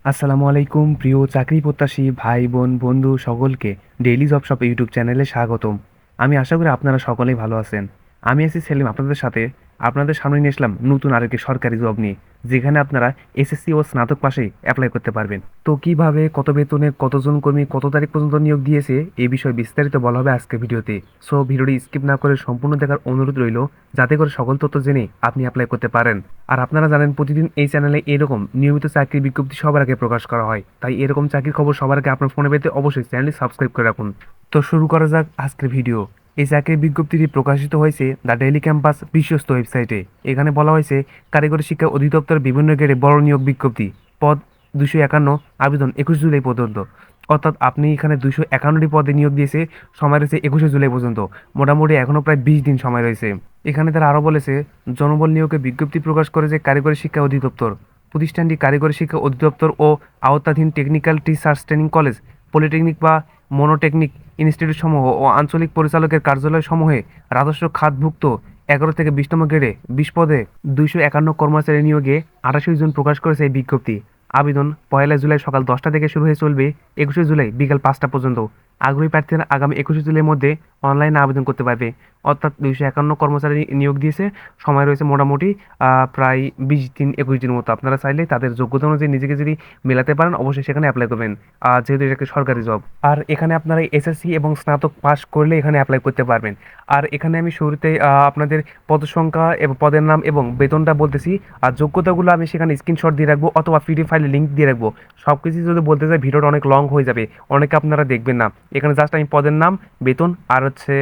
আসসালামু আলাইকুম প্রিয় চাকরি প্রত্যাশী ভাই বোন বন্ধু সকলকে ডেইলি জব শপ ইউটিউব চ্যানেলে স্বাগতম। আমি আশা করি আপনারা সকলেই ভালো আছেন। আমি আছি সেলিম আপনাদের সাথে। আপনাদের সামনে নিয়ে আসলাম নতুন আরেকটি সরকারি জব নিয়ে, যেখানে আপনারা এসএসসি ও স্নাতক পাশেই অ্যাপ্লাই করতে পারবেন। তো কিভাবে, কত বেতনে, কতজন কর্মী, কত তারিখ পর্যন্ত নিয়োগ দিয়েছে এই বিষয়ে বিস্তারিত বলা হবে আজকের ভিডিওতে। সো ভিডিওটি স্কিপ না করে সম্পূর্ণ দেখার অনুরোধ রইল, যাতে করে সকল তথ্য জেনে আপনি অ্যাপ্লাই করতে পারেন। আর আপনারা জানেন প্রতিদিন এই চ্যানেলে এরকম নিয়মিত চাকরির বিজ্ঞপ্তি সবার আগে প্রকাশ করা হয়, তাই এরকম চাকরির খবর সবার আগে আপনার ফোনে পেতে অবশ্যই চ্যানেলটি সাবস্ক্রাইব করে রাখুন। তো শুরু করা যাক আজকের ভিডিও। এই চাকরির বিজ্ঞপ্তিটি প্রকাশিত হয়েছে দ্য ডেইলি ক্যাম্পাস বিশ্বস্ত ওয়েবসাইটে। এখানে বলা হয়েছে কারিগরি শিক্ষা অধিদপ্তরের বিভিন্ন গ্রেডে বড় নিয়োগ বিজ্ঞপ্তি। পদ 251, আবেদন 21 জুলাই পর্যন্ত। অর্থাৎ আপনি এখানে 251টি পদে নিয়োগ দিয়েছে। সময় রয়েছে 21শে জুলাই পর্যন্ত। মোটামুটি এখনও প্রায় 20 দিন সময় রয়েছে। এখানে তারা আরও বলেছে, জনবল নিয়োগে বিজ্ঞপ্তি প্রকাশ করেছে কারিগরি শিক্ষা অধিদপ্তর। প্রতিষ্ঠানটি কারিগরি শিক্ষা অধিদপ্তর ও আওতাধীন technical teachers training college, polytechnic বা মনোটেকনিক ইনস্টিটিউট সমূহ ও আঞ্চলিক পরিচালকের কার্যালয় সমূহে রাজস্ব খাতভুক্ত 11 থেকে 20তম গ্রেডে 20 পদে 251 কর্মচারী নিয়োগে 28 জন প্রকাশ করেছে এই বিজ্ঞপ্তি। আবেদন 1 জুলাই সকাল 10টা থেকে শুরু হয়ে চলবে 21 জুলাই বিকাল 5টা পর্যন্ত। আগ্রহী প্রার্থীরা আগামী 21 জুলাইয়ের মধ্যে অনলাইনে আবেদন করতে পারবে। অর্থাৎ 251 কর্মচারী নিয়োগ দিয়েছে। সময় রয়েছে মোটামুটি প্রায় 20 দিন 21 দিনের মতো। আপনারা চাইলে তাদের যোগ্যতা অনুযায়ী নিজেকে যদি মেলাতে পারেন অবশ্যই সেখানে অ্যাপ্লাই করবেন, যেহেতু এটা একটা সরকারি জব। আর এখানে আপনারা এসএসসি এবং স্নাতক পাস করলে এখানে অ্যাপ্লাই করতে পারবেন। আর এখানে আমি শুরুতে আপনাদের পদসংখ্যা এবং পদের নাম এবং বেতনটা বলতেছি। আর যোগ্যতাগুলো আমি সেখানে স্ক্রিনশট দিয়ে রাখবো অথবা পিডিএফ ফাইলে লিঙ্ক দিয়ে রাখবো। সব কিছু যদি বলতে চাই ভিডিওটা অনেক লং হয়ে যাবে, অনেকে আপনারা দেখবেন না। এখানে জাস্ট আমি পদের নাম, বেতন আর হচ্ছে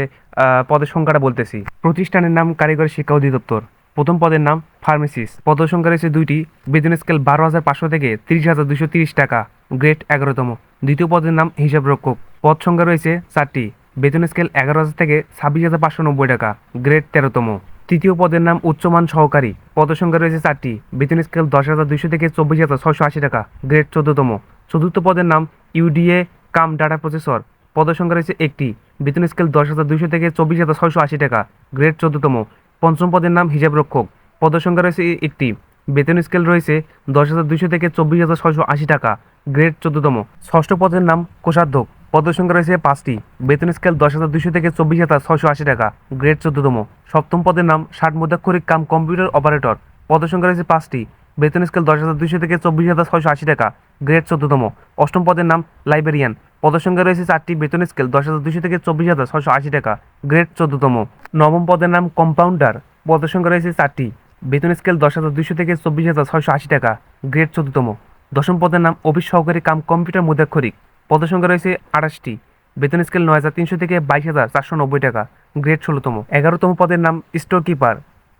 পদের সংখ্যাটা বলতেছি। প্রতিষ্ঠানের নাম কারিগরি শিক্ষা অধিদপ্তর। প্রথম পদের নাম ফার্মেসিস্ট। পদের সংখ্যা রয়েছে 2টি। বেতন স্কেল 12,500 থেকে 30,230 টাকা, গ্রেড 11তম। দ্বিতীয় পদের নাম হিসাবরক্ষক। পদ সংখ্যা রয়েছে 4টি। বেতন স্কেল 11,000 থেকে 26,590 টাকা, গ্রেড 13তম। তৃতীয় পদের নাম উচ্চমান সহকারী। পদের সংখ্যা রয়েছে 4টি। বেতন স্কেল 10,200 থেকে 24,680 টাকা, গ্রেড 14তম। চতুর্থ পদের নাম ইউডিএ কাম ডাটা প্রসেসর। পদের সংখ্যা রয়েছে 1টি। বেতন স্কেল 10,200 থেকে 24,680 টাকা, গ্রেড 14তম। পঞ্চম পদের নাম হিসাবরক্ষক। পদের সংখ্যা রয়েছে 1টি। বেতন স্কেল রয়েছে 10,200 থেকে 24,680 টাকা, গ্রেড 14তম। ষষ্ঠ পদের নাম কোষাধ্যক্ষ। পদের সংখ্যা রয়েছে 5টি। বেতন স্কেল 10,200 থেকে 24,680 টাকা, গ্রেড 14তম। সপ্তম পদের নাম ষাট মুদ্রাক্ষরিক কাম কম্পিউটার অপারেটর। পদের সংখ্যা রয়েছে 5টি। বেতন স্কেল 10,200 থেকে 24,680 টাকা, গ্রেড 14তম। অষ্টম পদের নাম লাইব্রেরিয়ান। পদের সংখ্যা রয়েছে 4টি। বেতন স্কেল 10,200 থেকে 24,680 টাকা, গ্রেড 14তম। নবম পদের নাম কম্পাউন্ডার। পদের সংখ্যা রয়েছে 4টি। বেতন স্কেল 10,200 থেকে 24,680 টাকা, গ্রেড 14তম। দশম পদের নাম অফিস সহকারী কাম কম্পিউটার মুদ্রাক্ষরিক। পদের সংখ্যা রয়েছে 28টি। বেতন স্কেল 9,300 থেকে 22,490 টাকা, গ্রেড 16তম। 11তম পদের নাম স্টোর কিপার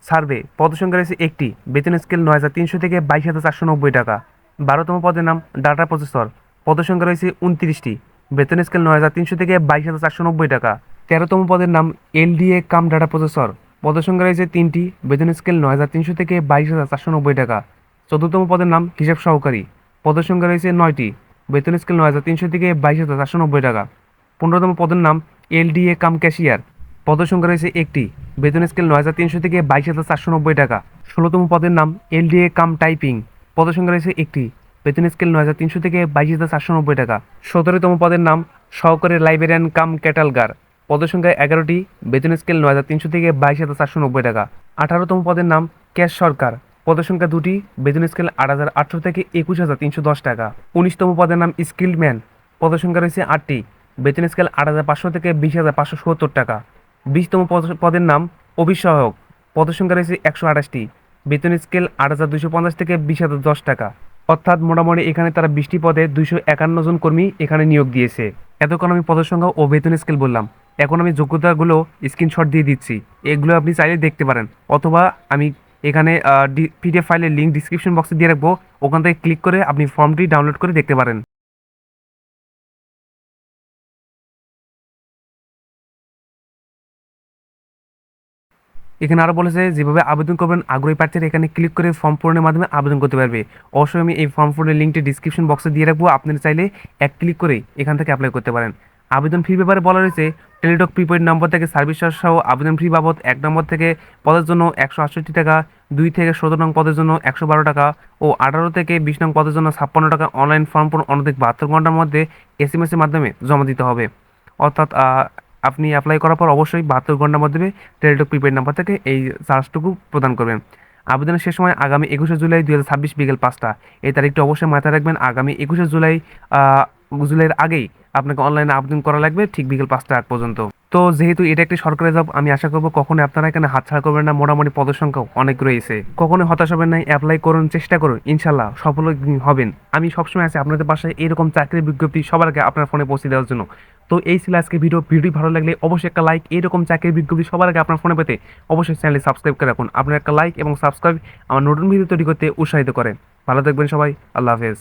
সার্ভে। পদের সংখ্যা রয়েছে 1টি। বেতন স্কেল 9,300 থেকে 22,490 টাকা। 12তম পদের নাম ডাটা প্রসেসর। পদের সংখ্যা রয়েছে 29টি। বেতন স্কেল 9,300 থেকে 22,490 টাকা। 13তম পদের নাম এলডিএ কাম ডাটা প্রসেসর। পদের সংখ্যা রয়েছে 3টি। বেতন স্কেল 9,300 থেকে 22,490 টাকা। 14তম পদের নাম হিসাব সহকারী। পদের সংখ্যা রয়েছে 9টি। বেতন স্কেল 9,300 থেকে 22,490 টাকা। 15তম পদের নাম এলডিএ কাম ক্যাশিয়ার। পদের সংখ্যা রয়েছে 1টি। বেতন স্কেল 9,300 থেকে 22,490 টাকা। 16তম পদের নাম এলডিএ কাম টাইপিং। পদের সংখ্যা রয়েছে 1টি। বেতন স্কেল 9,300 থেকে 22,490 টাকা। 17তম পদের নাম সহকারী লাইব্রেরিয়ান কাম ক্যাটালগার। পদের সংখ্যা 11টি। বেতন স্কেল 9,300 থেকে 22,490 টাকা। 18তম পদের নাম ক্যাশ সরকার। পদের সংখ্যা 2টি। বেতন স্কেল 8,800 থেকে 21,310 টাকা। 19তম পদের নাম স্কিল্ড ম্যান। পদের সংখ্যা রয়েছে 8টি। বেতন স্কেল 8,500 থেকে 20,570 টাকা। 20তম পদের নাম অফিস সহায়ক। পদের সংখ্যা রয়েছে 128টি। বেতন স্কেল 8,250 থেকে 20,010 টাকা। অর্থাৎ মোটামুটি এখানে তারা 20টি পদে 251 জন কর্মী এখানে নিয়োগ দিয়েছে। এতক্ষণ আমি পদের সংখ্যা ও বেতন স্কেল বললাম। এখন আমি যোগ্যতাগুলো স্ক্রিনশট দিয়ে দিচ্ছি। এগুলো আপনি চাইলে দেখতে পারেন, অথবা আমি এখানে পিডিএফ ফাইলের লিঙ্ক ডিসক্রিপশন বক্সে দিয়ে রাখবো। ওখান থেকে ক্লিক করে আপনি ফর্মটি ডাউনলোড করে দেখতে পারেন। এখানে আরও বলেছে যেভাবে আবেদন করবেন আগ্রহী প্রার্থীরা এখানে ক্লিক করে ফর্ম পূরণের মাধ্যমে আবেদন করতে পারবে। অবশ্যই আমি এই ফর্ম পূরণের লিঙ্কটি ডিসক্রিপশন বক্সে দিয়ে রাখবো। আপনারা চাইলে এক ক্লিক করে এখান থেকে অ্যাপ্লাই করতে পারেন। আবেদন ফির ব্যাপারে বলা রয়েছে টেলিটক প্রিপেড নম্বর থেকে সার্ভিস চার্জ সহ আবেদন ফি বাবদ 1 নম্বর থেকে পদের জন্য 168 টাকা, 2 থেকে 17 নং পদের জন্য 112 টাকা ও 18 থেকে 20 নং পদের জন্য 56 টাকা অনলাইন ফর্ম পূরণ অনধিক 72 ঘন্টার মধ্যে এসএমএস এর মাধ্যমে জমা দিতে হবে। অর্থাৎ আপনি অ্যাপ্লাই করার পর অবশ্যই 72 ঘন্টার মধ্যে টেলিটক প্রিপেড নাম্বার থেকে এই চার্জটুকু প্রদান করবেন। আবেদনের শেষ সময় আগামী 21শে জুলাই 2026 বিকেল 5টা। এই তারিখটি অবশ্যই মাথায় রাখবেন। আগামী 21শে জুলাইয়ের আগেই আপনাকে অনলাইনে আবেদন করা লাগবে ঠিক বিকেল 5টা আগ পর্যন্ত। তো যেহেতু এটা একটি সরকারি জব, আমি আশা করবো কখনোই আপনারা এখানে হাতছাড়া করবেন না। মোটামুটি পদের সংখ্যাও অনেক রয়েছে, কখনোই হতাশ হবেন না। অ্যাপ্লাই করুন, চেষ্টা করুন, ইনশাল্লাহ সফল হবেন। আমি সবসময় আছি আপনাদের পাশে এরকম চাকরির বিজ্ঞপ্তি সবার আগে আপনার ফোনে পৌঁছে দেওয়ার জন্য। তো এই ছিল আজকে ভিডিওটি ভালো লাগলে অবশ্যই একটা লাইক, এরকম চাকরির বিজ্ঞপ্তি সবার আগে আপনার ফোনে পেতে অবশ্যই চ্যানেলটি সাবস্ক্রাইব করে রাখুন। আপনার একটা লাইক এবং সাবস্ক্রাইব আমার নতুন ভিডিও তৈরি করতে উৎসাহিত করে। ভালো থাকবেন সবাই, আল্লাহ হাফেজ।